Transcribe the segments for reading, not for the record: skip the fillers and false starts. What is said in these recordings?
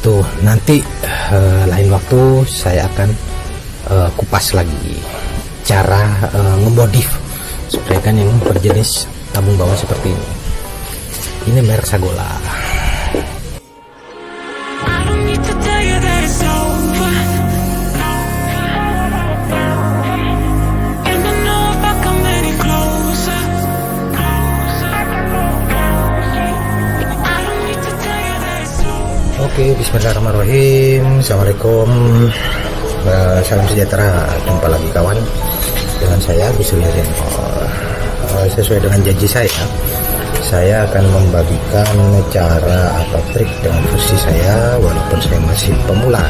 itu nanti lain waktu saya akan kupas lagi cara ngemodif spraykan yang berjenis tabung bawah seperti ini. Ini merek Sagola. Oke, bismillahirrahmanirrahim. Assalamualaikum, salam sejahtera. Jumpa lagi kawan dengan saya Gus Wirianto. Sesuai dengan janji saya akan membagikan cara atau trik dengan versi saya, walaupun saya masih pemula,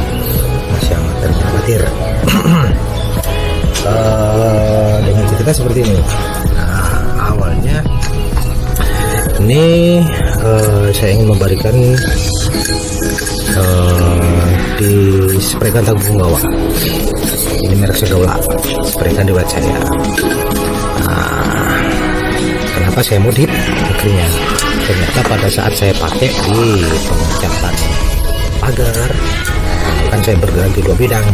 masih amatir. Dengan cerita seperti ini. Nah, awalnya ini saya ingin memberikan dispraykan tabung bawah. Ini merek Sagola, spraykan di wajah saya. Nah, kenapa saya modif? Akhirnya ternyata pada saat saya pakai di pengecatan pagar, kan saya bergerak di dua bidang.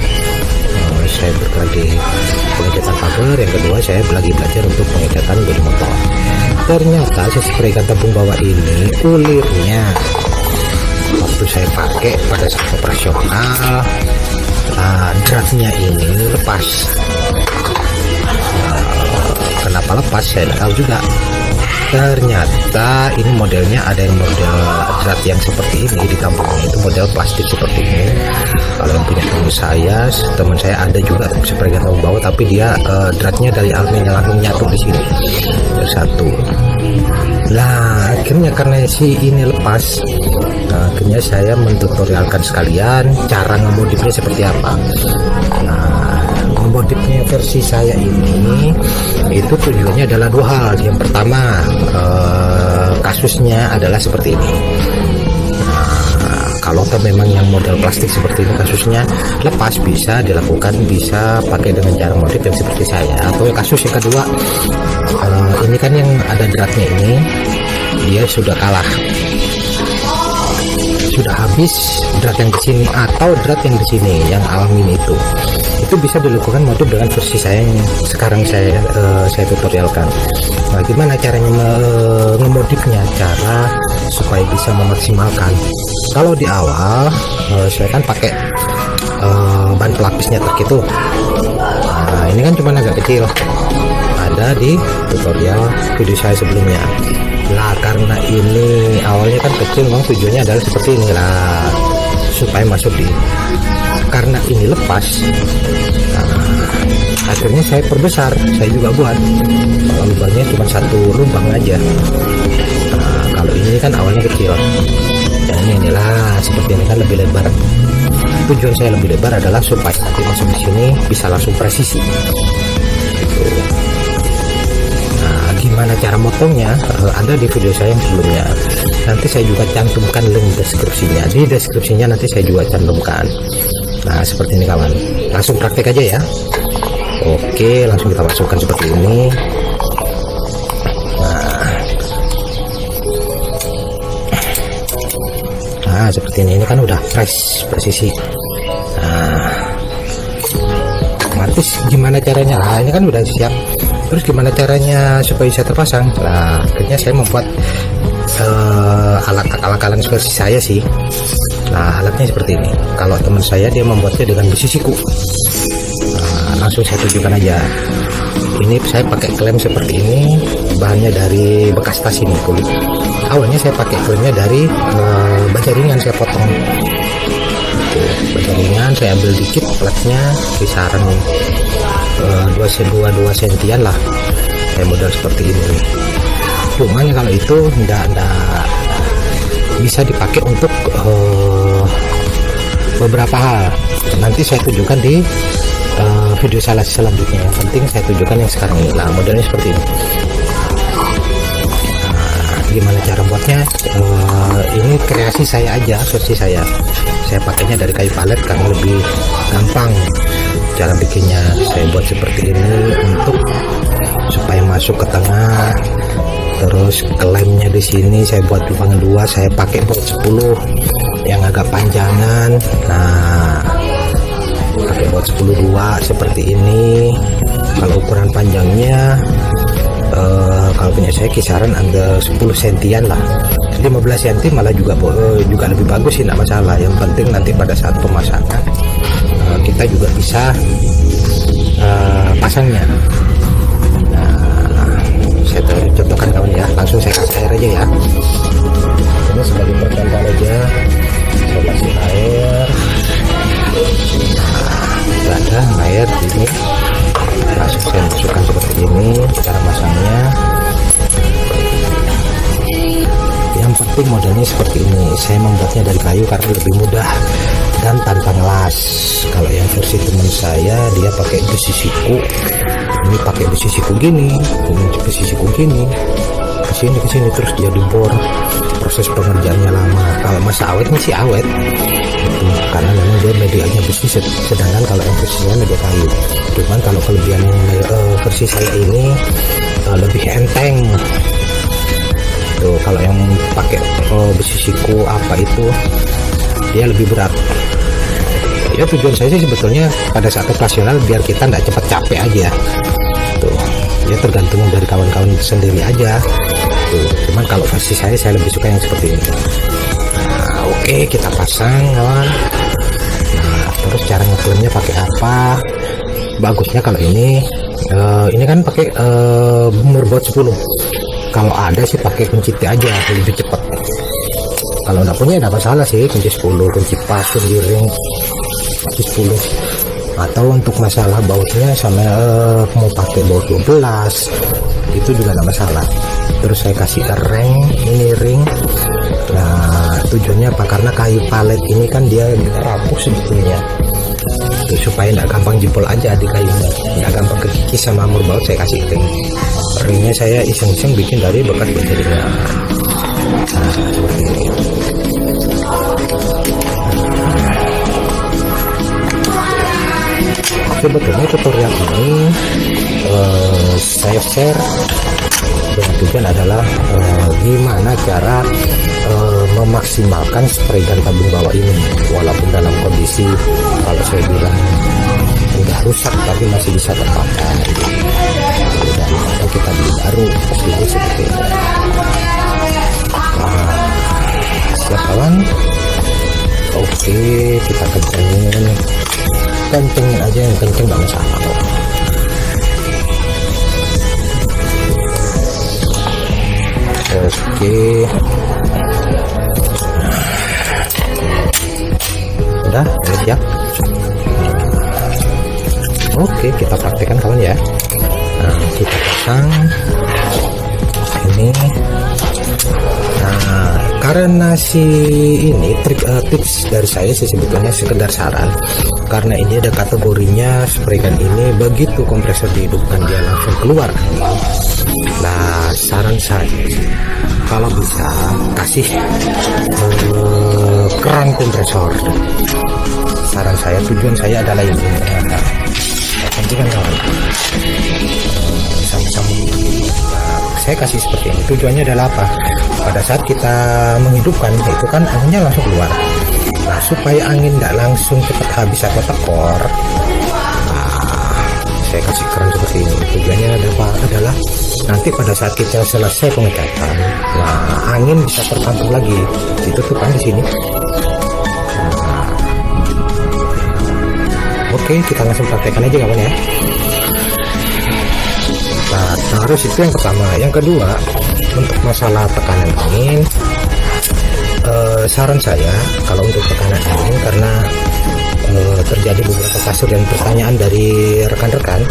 Saya bergerak di pengecatan pagar, yang kedua saya lagi belajar untuk pengecatan bodi motor. Ternyata saya spraykan tabung bawah ini, ulirnya waktu saya pakai pada saat operasional, dratnya ini lepas. Kenapa lepas saya tidak tahu juga. Ternyata ini modelnya ada yang model drat yang seperti ini, di kampungnya itu model plastik seperti ini. Kalau yang punya teman saya ada juga spraykan tabung bawah, tapi dia dratnya dari aluminium langsung nyatu di sini satu. Nah, akhirnya karena ini lepas, akhirnya saya mentutorialkan sekalian cara ngemodifnya seperti apa. Nah, ngemodifnya versi saya ini itu tujuannya adalah dua hal. Yang pertama, kasusnya adalah seperti ini. Nah, kalau memang yang model plastik seperti ini kasusnya lepas, bisa dilakukan, bisa pakai dengan cara modif yang seperti saya. Atau kasus yang kedua, ini kan yang ada dratnya ini dia sudah kalah, sudah habis drat yang di sini atau drat yang di sini yang aluminium itu bisa dilakukan modif dengan versi saya yang sekarang saya tutorialkan. Nah, gimana caranya ngemodifnya, cara supaya bisa memaksimalkan. Kalau di awal saya kan pakai ban pelapisnya truk itu. Nah, ini kan cuma agak kecil, ada di tutorial video saya sebelumnya. Lah, karena ini awalnya kan kecil, memang tujuannya adalah seperti inilah, supaya masuk di. Karena ini lepas, akhirnya saya perbesar. Saya juga buat, kalau lubangnya cuma satu lubang aja. Nah, kalau ini kan awalnya kecil, dan inilah seperti ini kan lebih lebar. Tujuan saya lebih lebar adalah supaya nanti masuk di sini bisa langsung presisi. Gimana cara motongnya ada di video saya yang sebelumnya. Nanti saya juga cantumkan link deskripsinya. Di deskripsinya nanti saya juga cantumkan. Nah, seperti ini kawan. Langsung praktek aja ya. Oke, langsung kita masukkan seperti ini. Nah, seperti ini kan udah presisi. Nah, otomatis gimana caranya? Nah, ini kan udah siap. Terus gimana caranya supaya bisa terpasang? Nah, akhirnya saya membuat alat akal-akalan versi saya sih. Nah, alatnya seperti ini. Kalau teman saya dia membuatnya dengan besi siku. Nah, langsung saya tunjukkan aja. Ini saya pakai klem seperti ini, bahannya dari bekas tas ini, kulit. Awalnya saya pakai klemnya dari baja ringan, saya potong. Baja ringan saya ambil dikit, platnya kisaran 2 sentian lah, kayak model seperti ini. Cuman kalau itu enggak bisa dipakai untuk beberapa hal. Nanti saya tunjukkan di video saya selanjutnya. Yang penting saya tunjukkan yang sekarang ini. Nah, modelnya seperti ini. Nah, gimana cara buatnya? Ini kreasi saya aja, versi saya. Saya pakainya dari kayu palet karena lebih gampang cara bikinnya. Saya buat seperti ini untuk supaya masuk ke tengah. Terus kelemnya di sini saya buat lubang 2, saya pakai buat 10. yang agak panjangan. Nah, pakai baut 10-2 seperti ini. Kalau ukuran panjangnya kalau punya saya kisaran ada 10 sentian lah, 15 cm malah juga lebih bagus sih, tidak masalah. Yang penting nanti pada saat pemasangan kita juga bisa pasangnya. Nah, saya contohkan kawan ya, langsung saya kasih air aja ya. Ini sebagai percontohan aja, saya kasih air. Nah, ada air ini, langsung saya masukkan seperti ini cara masangnya. Yang penting modelnya seperti ini. Saya membuatnya dari kayu karena lebih mudah dan tanpa ngelas. Kalau yang versi teman saya dia pakai besi siku, ini pakai besi siku gini, ini besi siku gini, kesini terus dia dibor. Proses pengerjaannya lama. Kalau masa awetnya sih awet itu, karena memang dia medianya besi, sedangkan kalau yang versi saya media kayu. Cuman kalau kelebihan versi saya ini lebih enteng tuh. Kalau yang pakai besi siku apa itu dia lebih berat. Ya tujuan saya sih sebetulnya pada saat operasional biar kita tidak cepat capek aja tuh. Ya tergantung dari kawan-kawan sendiri aja tuh. Cuman kalau versi saya lebih suka yang seperti ini. Nah, oke, kita pasang kawan. Nah, terus cara ngeklaimnya pakai apa? Bagusnya kalau ini kan pakai baut 10. Kalau ada sih pakai kunci T aja, lebih cepat. Kalau nggak punya ada masalah sih, kunci 10, kunci pas, kunci ring, kunci 10. Atau untuk masalah bautnya sama mau pakai baut 12 itu juga nggak masalah. Terus saya kasih ring, ini ring. Nah, tujuannya apa? Karena kayu palet ini kan dia rapuh sebetulnya. Supaya nggak gampang jebol aja di kayunya, nggak gampang kekikis sama mur baut, saya kasih ring. Ringnya saya iseng-iseng bikin dari bekas baterainya. Nah, seperti ini. Sebetulnya tutorial ini saya share dengan tujuan adalah gimana cara memaksimalkan spray gun tabung bawah ini, walaupun dalam kondisi kalau saya bilang udah rusak tapi masih bisa terpakai, daripada kita beli baru seperti ini. Nah, siap kawan? Oke, kita kencengin aja, yang kenceng nggak masalah kok. Oke, udah siap. Oke, kita praktekkan kawan ya. Nah, kita pasang ini. Nah, karena ini tips dari saya sih sebetulnya sekedar saran, karena ini ada kategorinya spray gun ini begitu kompresor dihidupkan dia langsung keluar. Nah, saran saya kalau bisa kasih keran kompresor. Saran saya, tujuan saya adalah ini. Nanti kan kawan sama-sama saya kasih seperti ini. Tujuannya adalah apa? Pada saat kita menghidupkan itu kan anginnya langsung keluar. Nah, supaya angin tidak langsung cepat habis atau tekor, nah, saya kasih keran seperti ini. Tujuannya adalah nanti pada saat kita selesai pengecatan, nah, angin bisa tertampung lagi. Ditutup kan di sini. Nah, oke, kita langsung praktekkan aja kawan ya. Nah, terus itu yang pertama. Yang kedua, untuk masalah tekanan angin, saran saya kalau untuk tekanan angin, karena terjadi beberapa kasus dan pertanyaan dari rekan-rekan,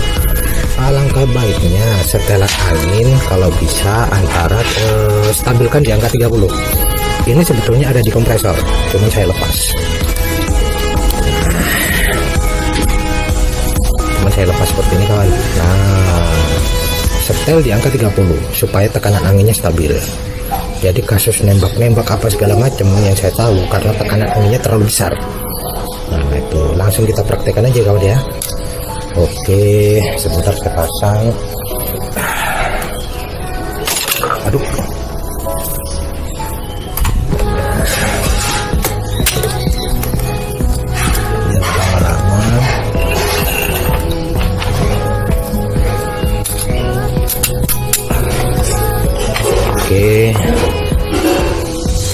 alangkah baiknya setelan angin kalau bisa antara stabilkan di angka 30. Ini sebetulnya ada di kompresor, cuman saya lepas. Saya lepas seperti ini kawan. Nah, setel di angka 30 supaya tekanan anginnya stabil. Jadi kasus nembak-nembak apa segala macam yang saya tahu karena tekanan anginnya terlalu besar. Nah, itu langsung kita praktekkan aja kawan ya. Oke, sebentar saya pasang. Aduh.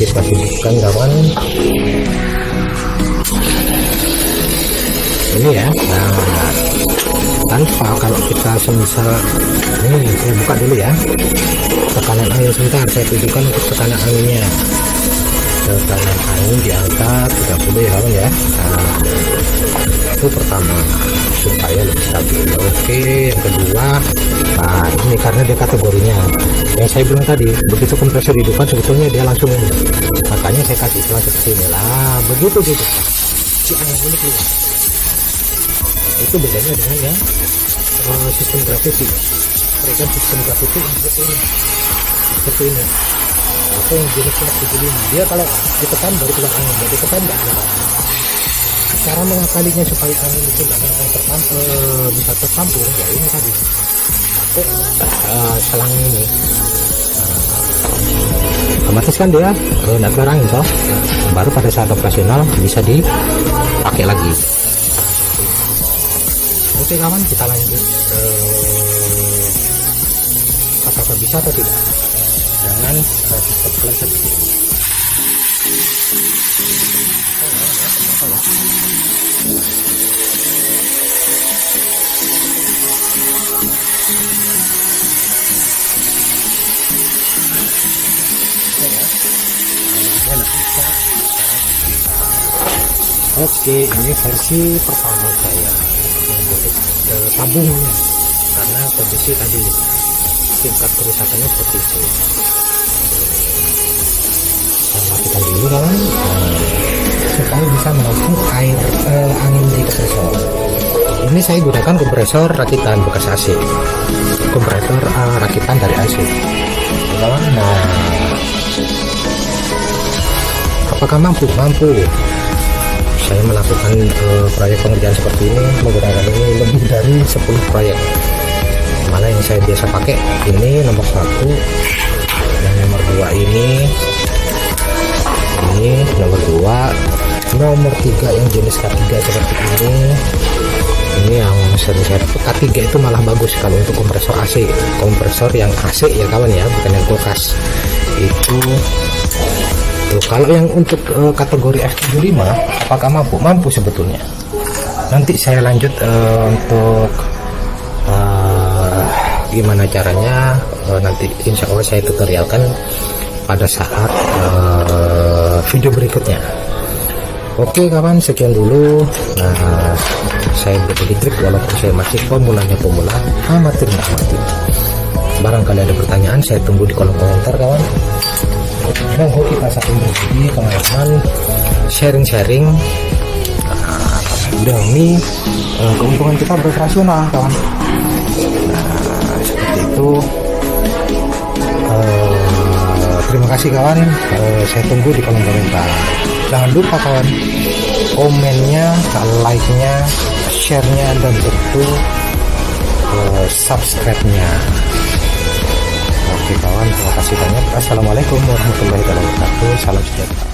kita hidupkan kawan. Ini ya. Nah, tanpa kalau kita semisal ini saya buka dulu ya, tekanan angin sebentar, saya tunjukkan untuk tekanan anginnya. Tekanan angin di angka 30 ya kawan ya. Nah, itu pertama supaya lebih stabil. Oke, yang kedua, nah ini karena dia kategorinya yang saya bilang tadi, begitu kompresor hidupkan sebetulnya dia langsung ini, makanya saya kasih langsung ke sini lah, begitu gitu si angin ini keluar. Itu bedanya dengan yang sistem gravity. Mereka sistem gravity seperti ini atau yang jenis 75, dia kalau ditekan baru keluar angin, jadi ditekan nggak ada. Cara mengakalinya supaya angin itu bisa tertampung ya ini tadi pakai selang ini. Otomatis kan dia nggak keluar angin toh, baru pada saat operasional bisa dipakai lagi. Oke kawan, kita lanjut. Apakah bisa atau tidak dengan sistem kalian seperti ini. Oke, ini versi pertama saya untuk tabungnya, karena kondisi tadi tingkat kerusakannya seperti itu. Saya matikan dulu kawan, supaya bisa menampung air angin di kompresor. Ini saya gunakan kompresor rakitan bekas AC, kompresor rakitan dari AC. Nah, apakah mampu? Saya melakukan proyek pengerjaan seperti ini menggunakan ini lebih dari 10 proyek. Mana yang saya biasa pakai ini nomor 1, yang nomor 2 ini nomor 2, nomor 3 yang jenis K3 seperti ini yang sering saya K3 itu malah bagus kalau untuk kompresor AC, kompresor yang AC ya kawan ya, bukan yang kulkas itu. Kalau yang untuk kategori F75 apakah mampu sebetulnya. Nanti saya lanjut untuk gimana caranya, nanti insya Allah saya tutorialkan pada saat video berikutnya. Oke kawan, sekian dulu. Nah, saya berbagi trik walaupun saya masih pemula, amatir. Barangkali ada pertanyaan, saya tunggu di kolom komentar kawan. Monggo kita saling berbagi pengalaman, sharing demi keuntungan kita beroperasional kawan. Nah, seperti itu. Terima kasih kawan, saya tunggu di kolom komentar. Jangan lupa kawan, komennya, like-nya, share-nya, dan tentu subscribe-nya. Oke kawan, terima kasih banyak. Assalamualaikum warahmatullahi wabarakatuh. Salam sejahtera.